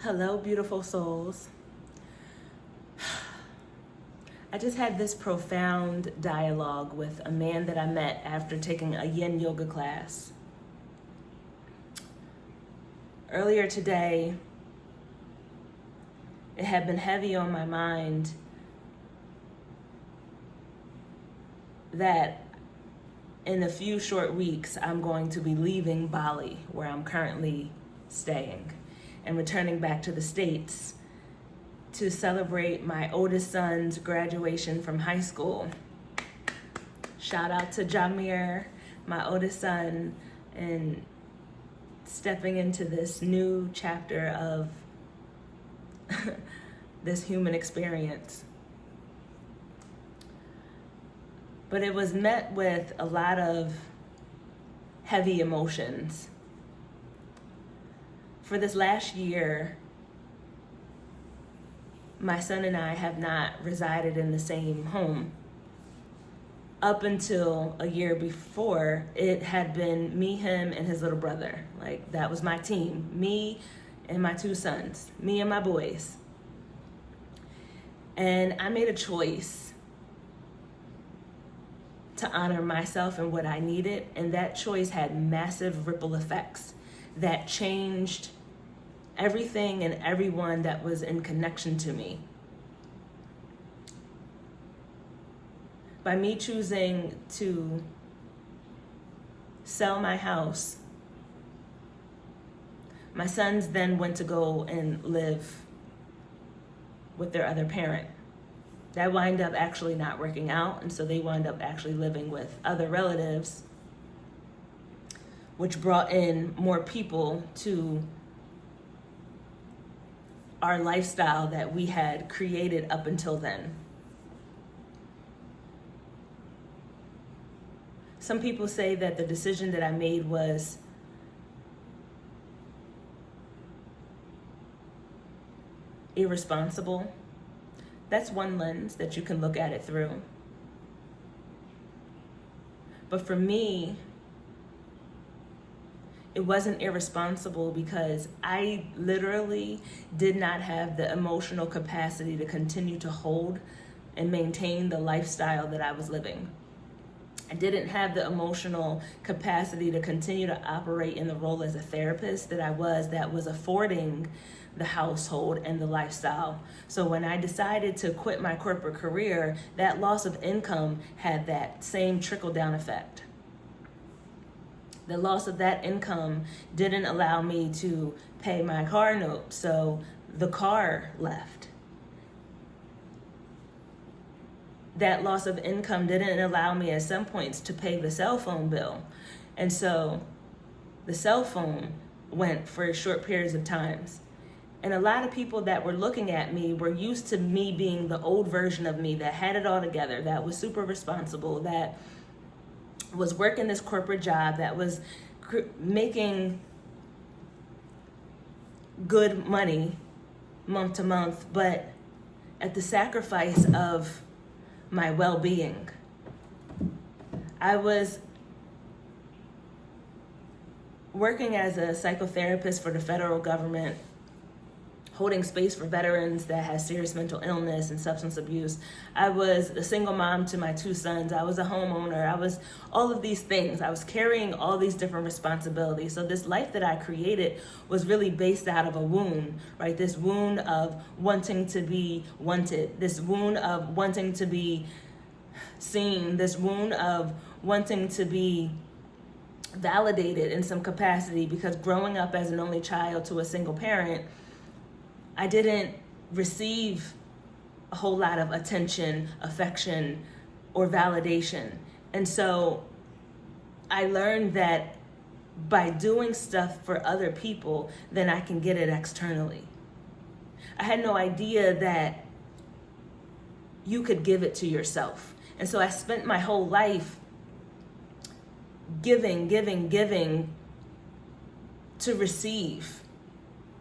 Hello, beautiful souls. I just had this profound dialogue with a man that I met after taking a yin yoga class. Earlier today, it had been heavy on my mind that in a few short weeks, I'm going to be leaving Bali, where I'm currently staying, and returning back to the States to celebrate my oldest son's graduation from high school. Shout out to Jamir, my oldest son, and stepping into this new chapter of this human experience. But it was met with a lot of heavy emotions. For this last year, my son and I have not resided in the same home. Up until a year before, it had been me, him, and his little brother. Like, that was my team. Me and my two sons. Me and my boys. And I made a choice to honor myself and what I needed, and that choice had massive ripple effects that changed everything and everyone that was in connection to me. By me choosing to sell my house, my sons then went to go and live with their other parent. That wound up actually not working out, and so they wound up actually living with other relatives, which brought in more people to our lifestyle that we had created up until then. Some people say that the decision that I made was irresponsible. That's one lens that you can look at it through. But for me, it wasn't irresponsible because I literally did not have the emotional capacity to continue to hold and maintain the lifestyle that I was living. I didn't have the emotional capacity to continue to operate in the role as a therapist that was affording the household and the lifestyle. So when I decided to quit my corporate career, that loss of income had that same trickle-down effect. The loss of that income didn't allow me to pay my car note, so the car left. That loss of income didn't allow me at some points to pay the cell phone bill. And so the cell phone went for short periods of times. And a lot of people that were looking at me were used to me being the old version of me that had it all together, that was super responsible, that was working this corporate job, that was making good money month to month, but at the sacrifice of my well-being. I was working as a psychotherapist for the federal government, holding space for veterans that had serious mental illness and substance abuse. I was a single mom to my two sons. I was a homeowner. I was all of these things. I was carrying all these different responsibilities. So this life that I created was really based out of a wound, right? This wound of wanting to be wanted, this wound of wanting to be seen, this wound of wanting to be validated in some capacity, because growing up as an only child to a single parent, I didn't receive a whole lot of attention, affection, or validation. And so I learned that by doing stuff for other people, then I can get it externally. I had no idea that you could give it to yourself. And so I spent my whole life giving to receive.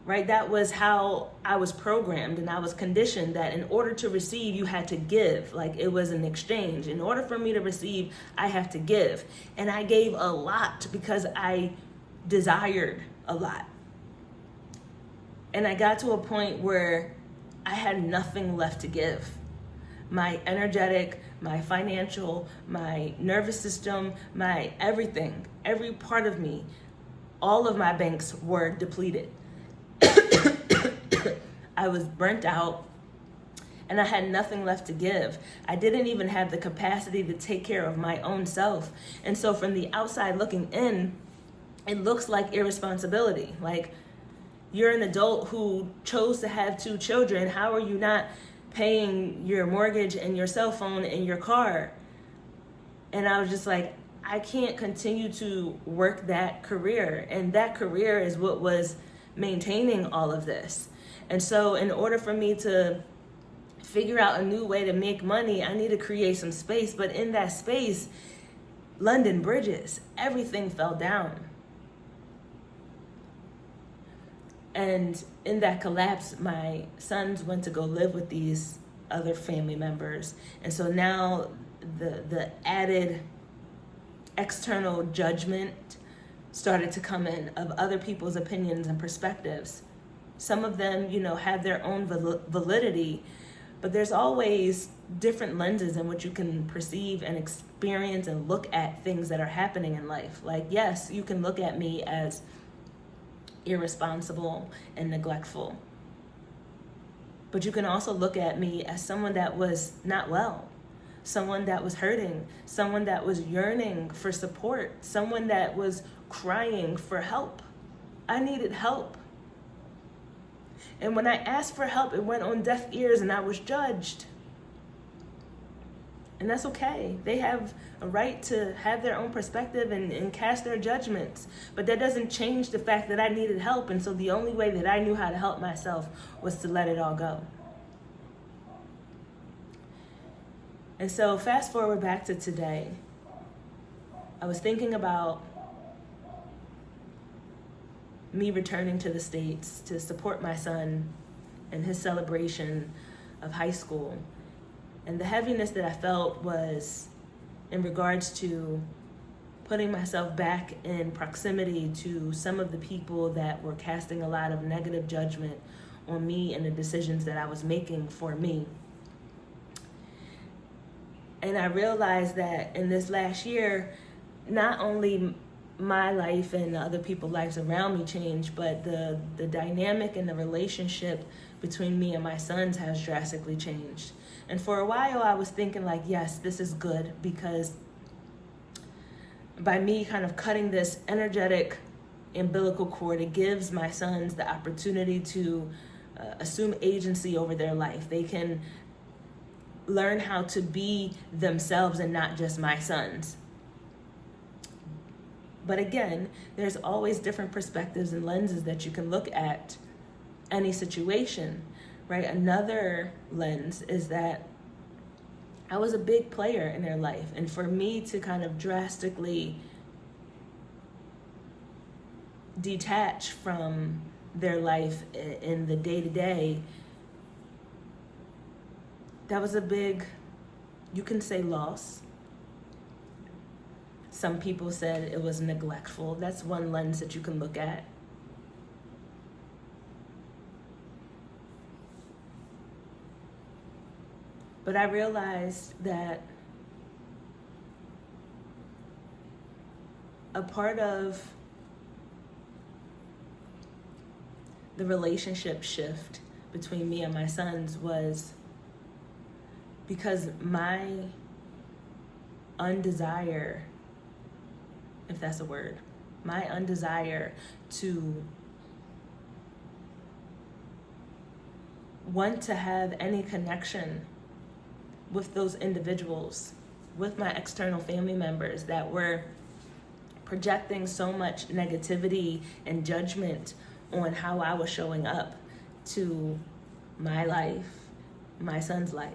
Right? That was how I was programmed, and I was conditioned that in order to receive, you had to give. Like, it was an exchange. In order for me to receive, I have to give. And I gave a lot because I desired a lot. And I got to a point where I had nothing left to give. My energetic, my financial, my nervous system, my everything, every part of me, all of my banks were depleted. I was burnt out and I had nothing left to give. I didn't even have the capacity to take care of my own self. And so from the outside looking in, it looks like irresponsibility. Like, you're an adult who chose to have 2 children. How are you not paying your mortgage and your cell phone and your car? And I was just like, I can't continue to work that career. And that career is what was maintaining all of this. And so in order for me to figure out a new way to make money, I need to create some space. But in that space, London Bridges, everything fell down. And in that collapse, my sons went to go live with these other family members. And so now the added external judgment started to come in of other people's opinions and perspectives. Some of them, have their own validity, but there's always different lenses in which you can perceive and experience and look at things that are happening in life. Like, yes, you can look at me as irresponsible and neglectful, but you can also look at me as someone that was not well, someone that was hurting, someone that was yearning for support, someone that was crying for help. I needed help. And when I asked for help, it went on deaf ears and I was judged. And that's okay. They have a right to have their own perspective and cast their judgments. But that doesn't change the fact that I needed help. And so the only way that I knew how to help myself was to let it all go. And so fast forward back to today. I was thinking about me returning to the States to support my son in his celebration of high school. And the heaviness that I felt was in regards to putting myself back in proximity to some of the people that were casting a lot of negative judgment on me and the decisions that I was making for me. And I realized that in this last year, not only my life and other people's lives around me changed, but the dynamic and the relationship between me and my sons has drastically changed. And for a while I was thinking like, yes, this is good, because by me kind of cutting this energetic umbilical cord, it gives my sons the opportunity to assume agency over their life. They can learn how to be themselves and not just my sons. But again, there's always different perspectives and lenses that you can look at any situation, right? Another lens is that I was a big player in their life. And for me to kind of drastically detach from their life in the day-to-day, that was a big, you can say, loss. Some people said it was neglectful. That's one lens that you can look at. But I realized that a part of the relationship shift between me and my sons was because my undesire, if that's a word, my undesire to want to have any connection with those individuals, with my external family members that were projecting so much negativity and judgment on how I was showing up to my life, my son's life.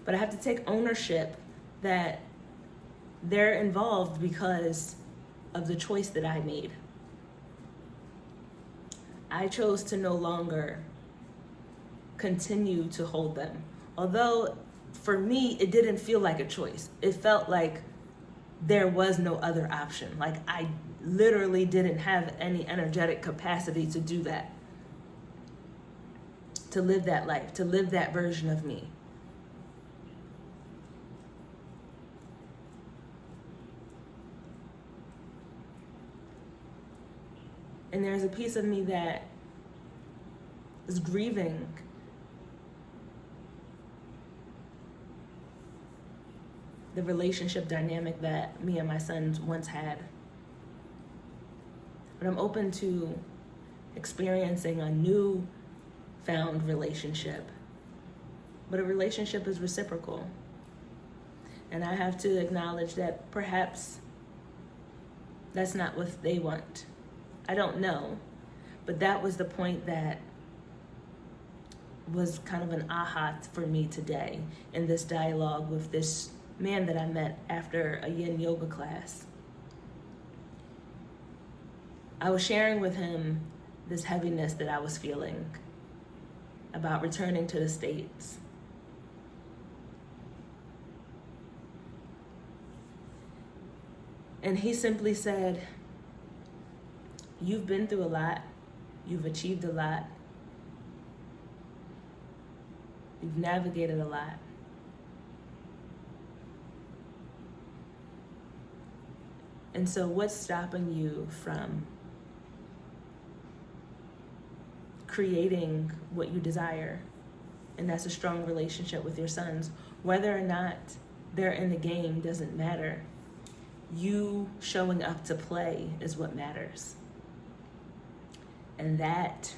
But I have to take ownership that they're involved because of the choice that I made. I chose to no longer continue to hold them. Although for me, it didn't feel like a choice. It felt like there was no other option. Like I literally didn't have any energetic capacity to do that. to live that life, to live that version of me. And there's a piece of me that is grieving the relationship dynamic that me and my sons once had. But I'm open to experiencing a new found relationship. But a relationship is reciprocal. And I have to acknowledge that perhaps that's not what they want. I don't know. But that was the point that was kind of an aha for me today in this dialogue with this man that I met after a yin yoga class. I was sharing with him this heaviness that I was feeling about returning to the States. And he simply said, "You've been through a lot. You've achieved a lot. You've navigated a lot. And so what's stopping you from creating what you desire?" And that's a strong relationship with your sons. Whether or not they're in the game doesn't matter. You showing up to play is what matters. And that,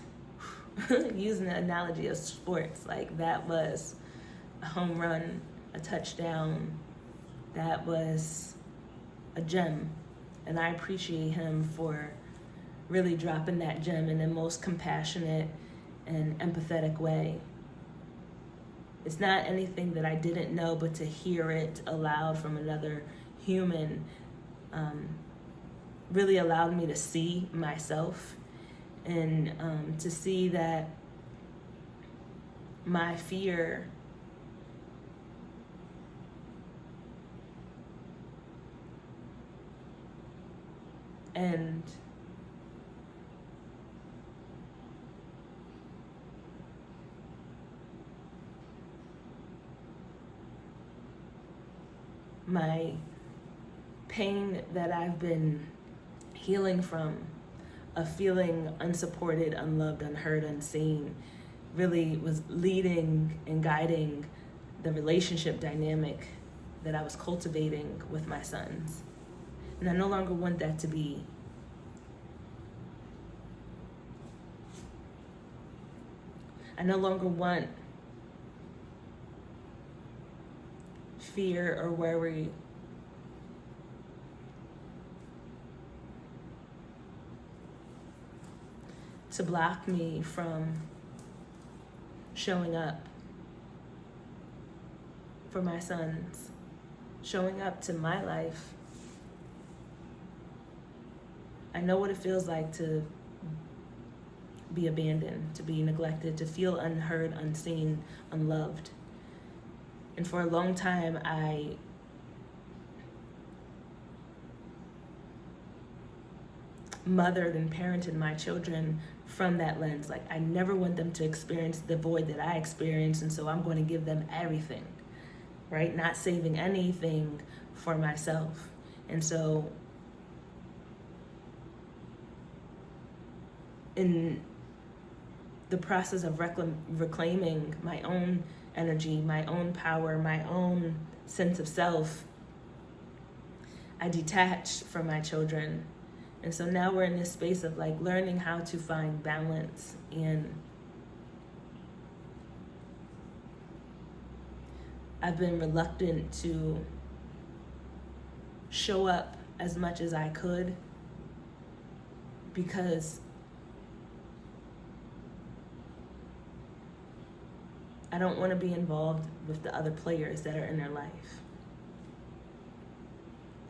using the analogy of sports, like that was a home run, a touchdown, that was a gem. And I appreciate him for really dropping that gem in the most compassionate and empathetic way. It's not anything that I didn't know, but to hear it aloud from another human really allowed me to see myself and to see that my fear and my pain that I've been healing from, of feeling unsupported, unloved, unheard, unseen, really was leading and guiding the relationship dynamic that I was cultivating with my sons. And I no longer want that to be. I no longer want fear or worry to block me from showing up for my sons, showing up to my life. I know what it feels like to be abandoned, to be neglected, to feel unheard, unseen, unloved. And for a long time, I mothered and parented my children from that lens. Like, I never want them to experience the void that I experienced, and so I'm going to give them everything, right? Not saving anything for myself. And so in the process of reclaiming my own energy, my own power, my own sense of self, I detached from my children. And so now we're in this space of like learning how to find balance. And I've been reluctant to show up as much as I could because I don't want to be involved with the other players that are in their life.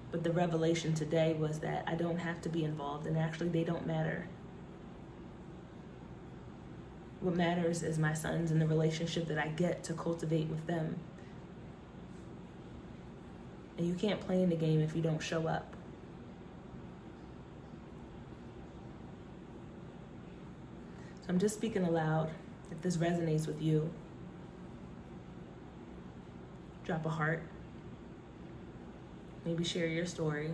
But the revelation today was that I don't have to be involved, and actually they don't matter. What matters is my sons and the relationship that I get to cultivate with them. And you can't play in the game if you don't show up. So I'm just speaking aloud. If this resonates with you, drop a heart. Maybe share your story.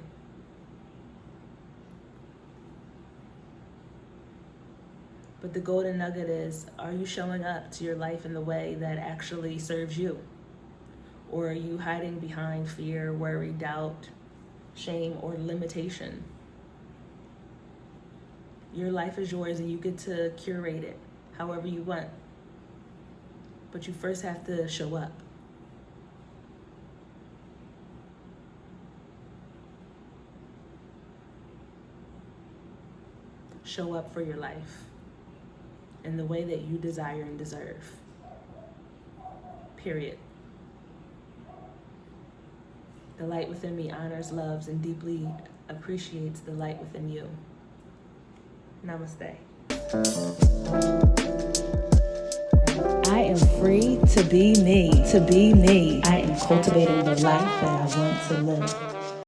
But the golden nugget is, are you showing up to your life in the way that actually serves you? Or are you hiding behind fear, worry, doubt, shame, or limitation? Your life is yours and you get to curate it however you want. But you first have to show up. Show up for your life in the way that you desire and deserve. Period. The light within me honors, loves, and deeply appreciates the light within you. Namaste. I am free to be me, I am cultivating the life that I want to live.